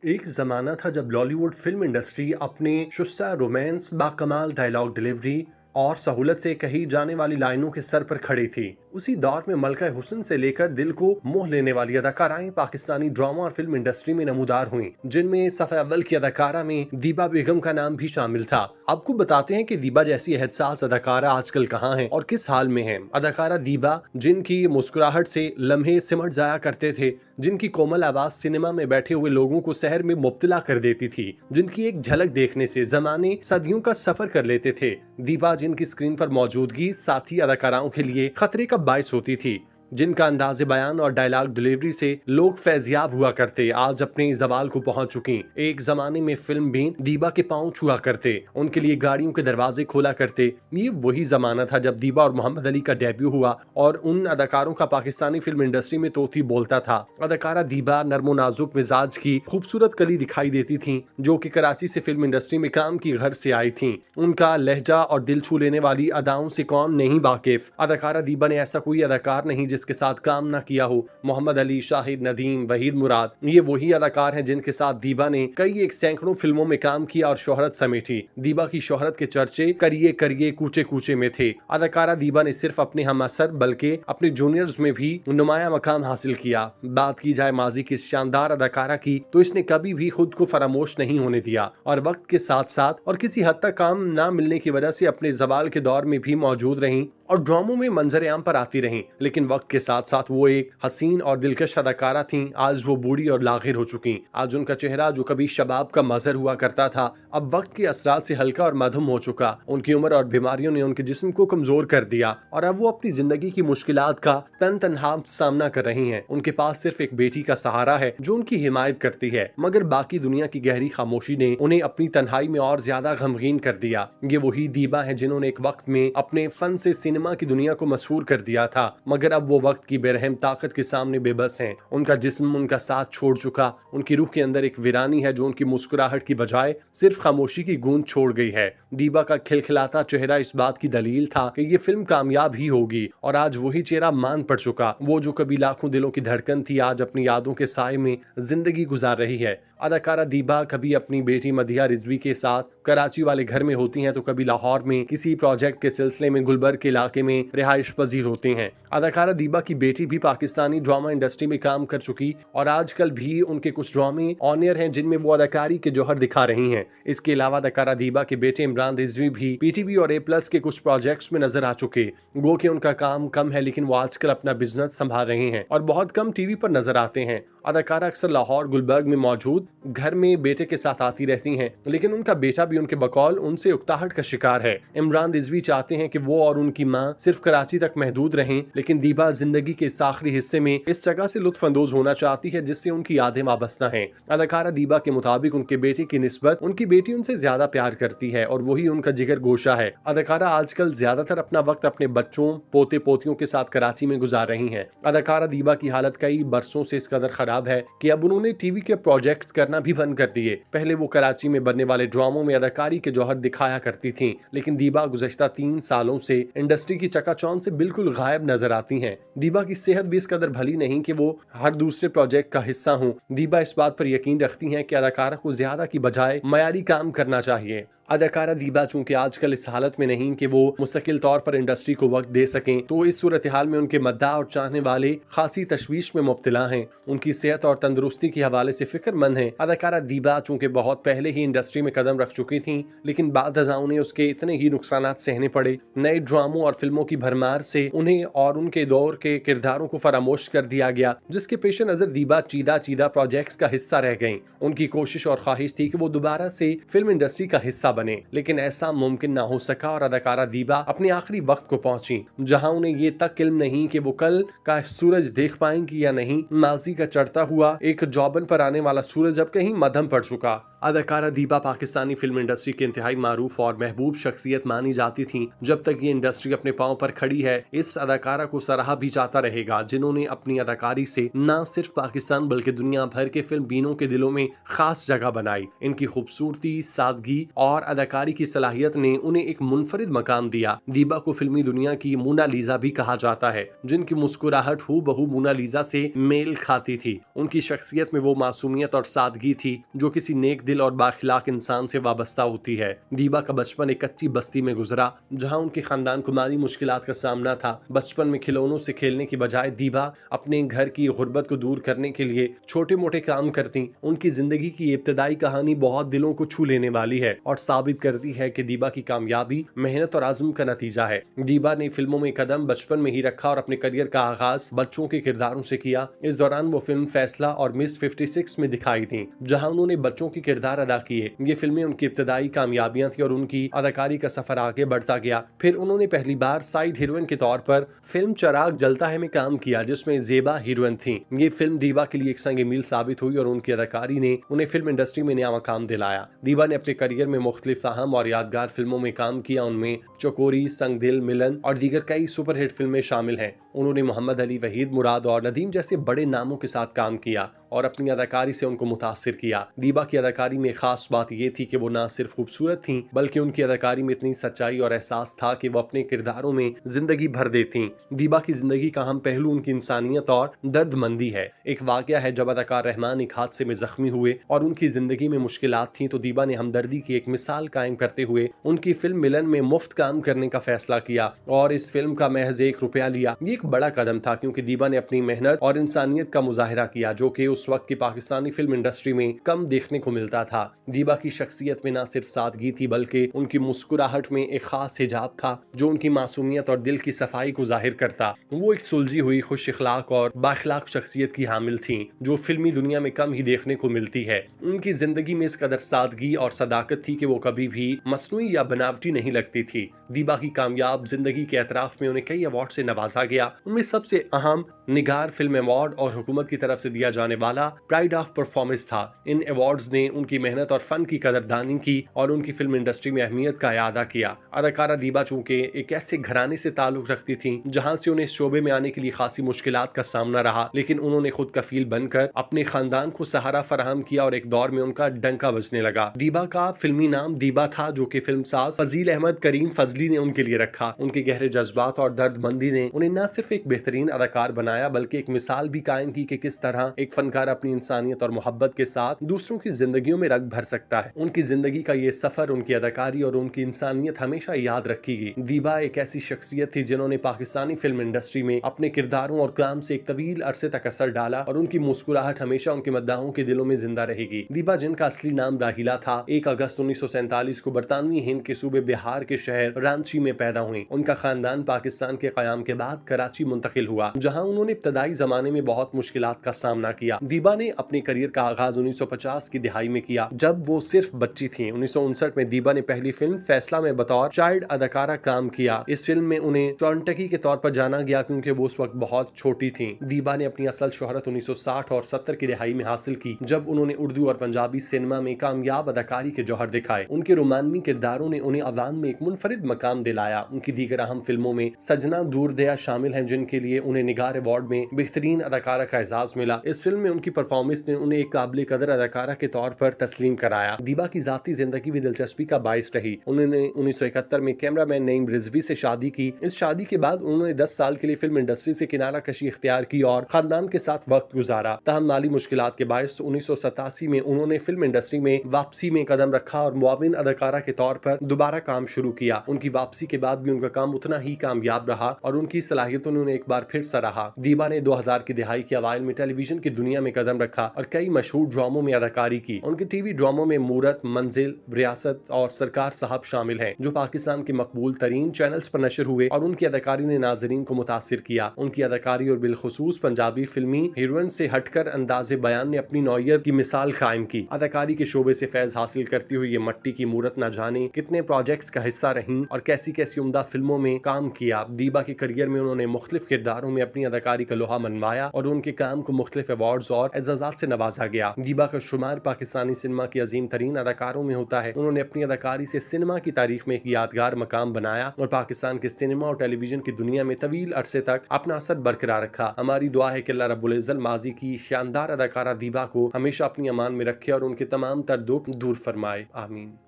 एक ज़माना था जब बॉलीवुड फिल्म इंडस्ट्री अपने शुस्ता रोमांस, बाकमाल डायलॉग डिलीवरी और सहूलत से कही जाने वाली लाइनों के सर पर खड़ी थी। उसी दौर में मलका हुस्न से लेकर दिल को मोह लेने वाली अदाकाराएं पाकिस्तानी ड्रामा और फिल्म इंडस्ट्री में नमूदार हुईं, जिनमें सफ़े अव्वल की अदाकारा में दीबा बेगम का नाम भी शामिल था। आपको बताते हैं कि दीबा जैसी एहसास अदाकारा आजकल कहाँ है और किस हाल में है। अदाकारा दीबा, जिनकी मुस्कुराहट से लम्हे सिमट जाया करते थे, जिनकी कोमल आवाज सिनेमा में बैठे हुए लोगों को शहर में मुब्तला कर देती थी, जिनकी एक झलक देखने से जमाने सदियों का सफर कर लेते थे। दीबा, जिनकी स्क्रीन पर मौजूदगी साथी अदाकाराओं के लिए खतरे का बायस होती थी, जिनका अंदाज़े बयान और डायलॉग डिलीवरी से लोग फैजियाब हुआ करते, आज अपने जवाल को पहुंच चुकी। एक जमाने में फिल्म भी दीबा के पांव छुआ करते, उनके लिए गाड़ियों के दरवाजे खोला करते। ये वही जमाना था जब दीबा और मोहम्मद अली का डेब्यू हुआ और उन अदाकारों का पाकिस्तानी फिल्म इंडस्ट्री में तोती बोलता था। अदाकारा दीबा नरमो नाजुक मिजाज की खूबसूरत कली दिखाई देती थी, जो कि कराची से फिल्म इंडस्ट्री में काम की घर से आई थी। उनका लहजा और दिल छू लेने वाली अदाओं से कौन नहीं वाकिफ। अदाकारा दीबा ने ऐसा कोई अदाकार नहीं जिसके साथ काम ना किया हो। मोहम्मद अली, शाहिद नदीम, वहीद मुराद, ये वही अदाकार हैं जिनके साथ दीबा ने कई एक सैकड़ों फिल्मों में काम किया और शोहरत समेटी। दीबा की शोहरत के चर्चे करिए करिए कूचे कूचे में थे। अदाकारा दीबा ने सिर्फ अपने हम असर बल्कि अपने जूनियर्स में भी नुमाया मकाम हासिल किया। बात की जाए माजी की शानदार अदाकारा की, तो इसने कभी भी खुद को फरामोश नहीं होने दिया और वक्त के साथ साथ और किसी हद तक काम ना मिलने की वजह से अपने जवाल के दौर में भी मौजूद रहीं और ड्रामों में मंजर आम पर आती रहीं। लेकिन वक्त के साथ साथ वो एक हसीन और दिलकश अदाकारा थीं। आज वो बूढ़ी और लागिर हो चुकी। आज उनका चेहरा, जो कभी शबाब का मजहर हुआ करता था, अब वक्त के असरात से हल्का और मधुम हो चुका। उनकी उम्र और बीमारियों ने उनके जिस्म को कमजोर कर दिया और अब वो अपनी जिंदगी की मुश्किलात का तनहा सामना कर रही हैं। उनके पास सिर्फ एक बेटी का सहारा है जो उनकी हिमायत करती है, मगर बाकी दुनिया की गहरी खामोशी ने उन्हें अपनी तन्हाई में और ज्यादा गमगीन कर दिया। ये वही दीबा है जिन्होंने एक वक्त में अपने फन से सिनेमा की दुनिया को मशहूर कर दिया था, मगर अब वो वक्त की बेरहम ताकत के सामने बेबस हैं। उनका जिस्म उनका साथ छोड़ चुका। उनकी रूह के अंदर एक वीरानी है जो उनकी मुस्कुराहट की बजाय सिर्फ खामोशी की गूंज छोड़ गई है। दीबा का खिलखिलाता चेहरा इस बात की दलील था कि ये फिल्म कामयाब ही होगी और आज वही चेहरा मान पड़ चुका। वो जो कभी लाखों दिलों की धड़कन थी, आज अपनी यादों के साए में जिंदगी गुजार रही है। अदाकारा दीबा कभी अपनी बेटी मदिया रिजवी के साथ कराची वाले घर में होती हैं, तो कभी लाहौर में किसी प्रोजेक्ट के सिलसिले में गुलबर्ग के इलाके में रिहाइश पजीर होती हैं। अदाकारा दीबा की बेटी भी पाकिस्तानी ड्रामा इंडस्ट्री में काम कर चुकी और आजकल भी उनके कुछ ड्रामे ऑन एयर हैं जिनमें वो अदाकारी के जौहर दिखा रही हैं। इसके अलावा अदाकारा दीबा के बेटे इमरान रिजवी भी पीटीवी और A+ के कुछ प्रोजेक्ट्स में नजर आ चुके। गो कि उनका काम कम है, लेकिन वो आजकल अपना बिजनेस संभाल रहे हैं और बहुत कम टीवी पर नजर आते हैं। अदाकारा अक्सर लाहौर गुलबर्ग में मौजूद घर में बेटे के साथ आती रहती हैं, लेकिन उनका बेटा भी उनके बकौल उनसे उकताहट का शिकार है। इमरान रिजवी चाहते हैं कि वो और उनकी मां सिर्फ कराची तक महदूद रहें, लेकिन दीबा जिंदगी के इस आखिरी हिस्से में इस जगह से लुत्फ अंदोज होना चाहती है जिससे उनकी यादें वाबस्ता हैं। अदाकारा दीबा के मुताबिक उनके बेटे की निस्बत उनकी बेटी उनसे ज्यादा प्यार करती है और वही उनका जिगर गोशा है। अदाकारा आजकल ज्यादातर अपना वक्त अपने बच्चों पोते पोतियों के साथ कराची में गुजार रही हैं। अदाकारा दीबा की हालत कई बरसों से इस कदर खराब है कि अब उन्होंने टीवी के प्रोजेक्ट्स करना भी बंद कर दिए। पहले वो कराची में बनने वाले ड्रामों में अदाकारी के जौहर दिखाया करती थीं, लेकिन दीबा गुज़श्ता 3 सालों से इंडस्ट्री की चकाचौंध से बिल्कुल गायब नजर आती हैं। दीबा की सेहत भी इस कदर भली नहीं कि वो हर दूसरे प्रोजेक्ट का हिस्सा हों। दीबा इस बात पर यकीन रखती हैं कि अदाकारा को ज्यादा की बजाय मयारी काम करना चाहिए। अदाकारा दीबा चूंकि आजकल इस हालत में नहीं कि वो मुस्तकिल तौर पर इंडस्ट्री को वक्त दे सकें, तो इस सूरत हाल में उनके मद्दाह और चाहने वाले खासी तशवीश में मुब्तला हैं। उनकी सेहत और तंदुरुस्ती के हवाले से फिक्रमंद हैं। अदाकारा दीबा चूंकि बहुत पहले ही इंडस्ट्री में कदम रख चुकी थीं, लेकिन बाद उन्हें उसके इतने ही नुकसानात सहने पड़े। नए ड्रामों और फिल्मों की भरमार से उन्हें और उनके दौर के किरदारों को फरामोश कर दिया गया, जिसके पेश नजर दीबा चीदा चीदा प्रोजेक्ट्स का हिस्सा रह गईं। उनकी कोशिश और ख्वाहिश थी कि वो दोबारा से फिल्म इंडस्ट्री का हिस्सा बने, लेकिन ऐसा मुमकिन ना हो सका और अदाकारा दीबा अपने आखिरी वक्त को पहुंची, जहां उन्हें ये तक इल्म नहीं कि वो कल का सूरज देख पाएंगी या नहीं। माजी का चढ़ता हुआ एक जौबन पर आने वाला सूरज अब कहीं मध्यम पड़ चुका। अदाकारा दीबा पाकिस्तानी फिल्म इंडस्ट्री की इंतहाई मारूफ और महबूब शख्सियत मानी जाती थी। जब तक ये इंडस्ट्री अपने पांव पर खड़ी है, इस अदाकारा को सराहा भी जाता रहेगा, जिन्होंने अपनी अदाकारी से न सिर्फ पाकिस्तान बल्कि दुनिया भर के फिल्म बीनों के दिलों में खास जगह बनाई। इनकी खूबसूरती, सादगी और अदाकारी की सलाहियत ने उन्हें एक मुनफरिद मकाम दिया। दीबा को फिल्मी दुनिया की मोनालिसा भी कहा जाता है, जिनकी मुस्कुराहट हूबहू मोनालिसा से मेल खाती थी। उनकी शख्सियत में वो मासूमियत और सादगी थी जो किसी नेक दिल और बाखिलाक इंसान से वाबस्ता होती है। दीबा का बचपन एक कच्ची बस्ती में गुजरा, जहां उनके खानदान को माली मुश्किलात का सामना था। बचपन में खिलौनों से खेलने की बजाय दीबा अपने घर की गुर्बत को दूर करने के लिए छोटे मोटे काम करती। उनकी जिंदगी की इब्तदाई कहानी बहुत दिलों को छू लेने वाली है और साबित करती है कि दीबा की कामयाबी मेहनत और आज़म का नतीजा है। दीबा ने फिल्मों में कदम बचपन में ही रखा और अपने करियर का आगाज बच्चों के किरदारों से किया। इस दौरान वो फिल्म फैसला और मिस 56 में दिखाई थी, जहां उन्होंने बच्चों के किरदार अदा किए। ये फिल्में उनकी इब्तदाई कामयाबियां थी और उनकी अदाकारी का सफर आगे बढ़ता गया। फिर उन्होंने पहली बार साइड हीरोइन के तौर पर फिल्म चिराग जलता है में काम किया, जिसमें ज़ेबा हीरोइन थी। ये फिल्म दीबा के लिए एक संग मील साबित हुई और उनकी अदाकारी ने उन्हें फिल्म इंडस्ट्री में नया मकाम दिलाया। दीबा ने अपने करियर में मुख्तलिफ अहम और यादगार फिल्मों में काम किया। उनमें चकोरी, संग दिल, मिलन और दीगर कई सुपरहिट फिल्में शामिल हैं। उन्होंने मोहम्मद अली, वहीद मुराद और नदीम जैसे बड़े नामों के साथ काम किया और अपनी अदाकारी से उनको मुतासिर किया। दीबा की अदाकारी में खास बात यह थी कि वो न सिर्फ खूबसूरत थीं, बल्कि उनकी अदाकारी में इतनी सच्चाई और एहसास था कि वो अपने किरदारों में जिंदगी भर देती। दीबा की जिंदगी का अहम पहलू उनकी इंसानियत और दर्दमंदी है। एक वाकया है, जब अदाकार रहमान एक हादसे में जख्मी हुए और उनकी जिंदगी में मुश्किलात थी, तो दीबा ने हमदर्दी की एक मिसाल कायम करते हुए उनकी फिल्म मिलन में मुफ्त काम करने का फैसला किया और इस फिल्म का महज ₹1 लिया। ये एक बड़ा कदम था, क्योंकि दीबा ने अपनी मेहनत और इंसानियत का मुजाहिरा किया, जो कि उस वक्त की पाकिस्तानी फिल्म इंडस्ट्री में कम देखने को मिलता था। दीबा की शख्सियत में न सिर्फ सादगी थी, बल्कि उनकी मुस्कुराहट में एक खास हिजाब था जो उनकी मासूमियत और दिल की सफाई को जाहिर करता। वो एक सुलझी हुई, खुश इखलाक और बाखिलाक शख्सियत की हामिल थी, जो फिल्मी दुनिया में कम ही देखने को मिलती है। उनकी जिंदगी में इस कदर सादगी और सदाकत थी कि वो कभी भी मसनूई या बनावटी नहीं लगती थी। दीबा की कामयाब जिंदगी के एतराफ में उन्हें कई अवार्ड से नवाजा गया। उनमें सबसे अहम निगार फिल्म अवार्ड और हुकूमत की तरफ से दिया जाने वाला प्राइड ऑफ परफॉर्मेंस था। इन अवार्ड्स ने उनकी मेहनत और फन की कदरदानी की और उनकी फिल्म इंडस्ट्री में अहमियत का इयादा किया। अदाकारा दीबा चूंकि एक ऐसे घराने से ताल्लुक रखती थी जहां से उन्हें इस शोबे में आने के लिए खासी मुश्किलात का सामना रहा, लेकिन उन्होंने खुद कफील बनकर अपने खानदान को सहारा फराहम किया और एक दौर में उनका डंका बजने लगा। दीबा का फिल्मी नाम दीबा था, जो कि फिल्मसाज फजील अहमद करीम फजली ने उनके लिए रखा। उनके गहरे जज्बात और दर्दमंदी ने उन्हें न सिर्फ एक बेहतरीन अदाकार बनाया, बल्कि एक मिसाल भी कायम की कि किस तरह एक फनकार अपनी इंसानियत और मोहब्बत के साथ दूसरों की जिंदगियों में रंग भर सकता है। उनकी जिंदगी का ये सफर, उनकी अदाकारी और उनकी इंसानियत हमेशा याद रखेगी। दीबा एक ऐसी शख्सियत थी जिन्होंने पाकिस्तानी फिल्म इंडस्ट्री में अपने किरदारों और काम से एक तवील अरसे तक असर डाला और उनकी मुस्कुराहट हमेशा उनके मद्दाहों के दिलों में जिंदा रहेगी। दीबा, जिनका असली नाम राहिला था, 1 अगस्त 1947 को बरतानवी हिंद के सूबे बिहार के शहर रांची में पैदा हुई। उनका खानदान पाकिस्तान के कयाम के बाद कराची मुंतकिल हुआ, जहां उन्होंने इब्तदाई जमाने में बहुत मुश्किलात का सामना किया। दीबा ने अपने करियर का आगाज 1950 की दिहाई में किया, जब वो सिर्फ बच्ची थी। 1959 में दीबा ने पहली फिल्म फैसला में बतौर चाइल्ड अदाकारा काम किया। इस फिल्म में उन्हें चौंटकी के तौर पर जाना गया, क्योंकि वो उस वक्त बहुत छोटी थी। दीबा ने अपनी असल शोहरत 1960 और 70 की दिहाई में हासिल की, जब उन्होंने उर्दू और पंजाबी सिनेमा में कामयाब अदाकारी के जौहर दिखाए। उनके रोमानवी किरदारों ने उन्हें अवाम में एक मुनफरिद मकाम दिलाया। उनकी दीगर अहम फिल्मों में सजना दूर दया शामिल हैं, जिनके लिए उन्हें निगार अवार्ड में बेहतरीन अदाकारा का एजाज मिला। इस फिल्म में उनकी परफॉर्मेंस ने उन्हें एक काबिल कदर अदाकारा के तौर पर तस्लीम कराया। दीबा की जाती जिंदगी भी दिलचस्पी का बाइस रही। उन्होंने 1971 में कैमरामैन नईम रिजवी से शादी की। इस शादी के बाद उन्होंने 10 साल के लिए फिल्म इंडस्ट्री से किनारा कशी इख्तियार की और खानदान के साथ वक्त गुजारा। तहम माली मुश्किलात के बायस 1987 में उन्होंने फिल्म इंडस्ट्री में वापसी में कदम रखा और मुआविन अदाकारा के तौर पर दोबारा काम शुरू किया। उनकी वापसी के बाद भी उनका काम उतना ही कामयाब रहा और उनकी सलाहियतों ने उन्हें एक बार फिर सराहा। दीबा ने 2000 की दिहाई के अवाइल में टेलीविजन की दुनिया में कदम रखा और कई मशहूर ड्रामों में अदाकारी की। उनके टीवी ड्रामों में मूरत, मंजिल, रियासत और सरकार साहब शामिल हैं, जो पाकिस्तान के मकबूल तरीन चैनल्स पर नशर हुए और उनकी अदाकारी ने नाजरीन को मुतासिर किया। उनकी अदाकारी और बिलखुसूस पंजाबी फिल्मी हीरोइन से हटकर अंदाजे बयान ने अपनी नौयत की मिसाल कायम की। अदाकारी के शोबे से फैज हासिल करती हुई ये मट्टी की मूरत न जाने कितने प्रोजेक्ट्स का हिस्सा रहीं और कैसी कैसी उम्दा फिल्मों में काम किया। दीबा के करियर में उन्होंने मुख्तलिफ किरदारों में अपनी अदाकारी का लोहा मनवाया और उनके काम को मुख्तलिफ अवार्ड्स और एजाजात से नवाजा गया। दीबा का शुमार पाकिस्तानी सिनेमा की अजीम तरीन अदाकारों में होता है। उन्होंने अपनी अदाकारी से सिनेमा की तारीख में एक यादगार मकाम बनाया और पाकिस्तान के सिनेमा और टेलीविजन की दुनिया में तवील अरसे तक अपना असर बरकरार रखा। हमारी दुआ है कि अल्लाह रब्बुल इज्जत माजी की शानदार अदाकारा दीबा को हमेशा अपनी अमान में रखे और उनके तमाम तर दुख दूर फरमाए। आमीन।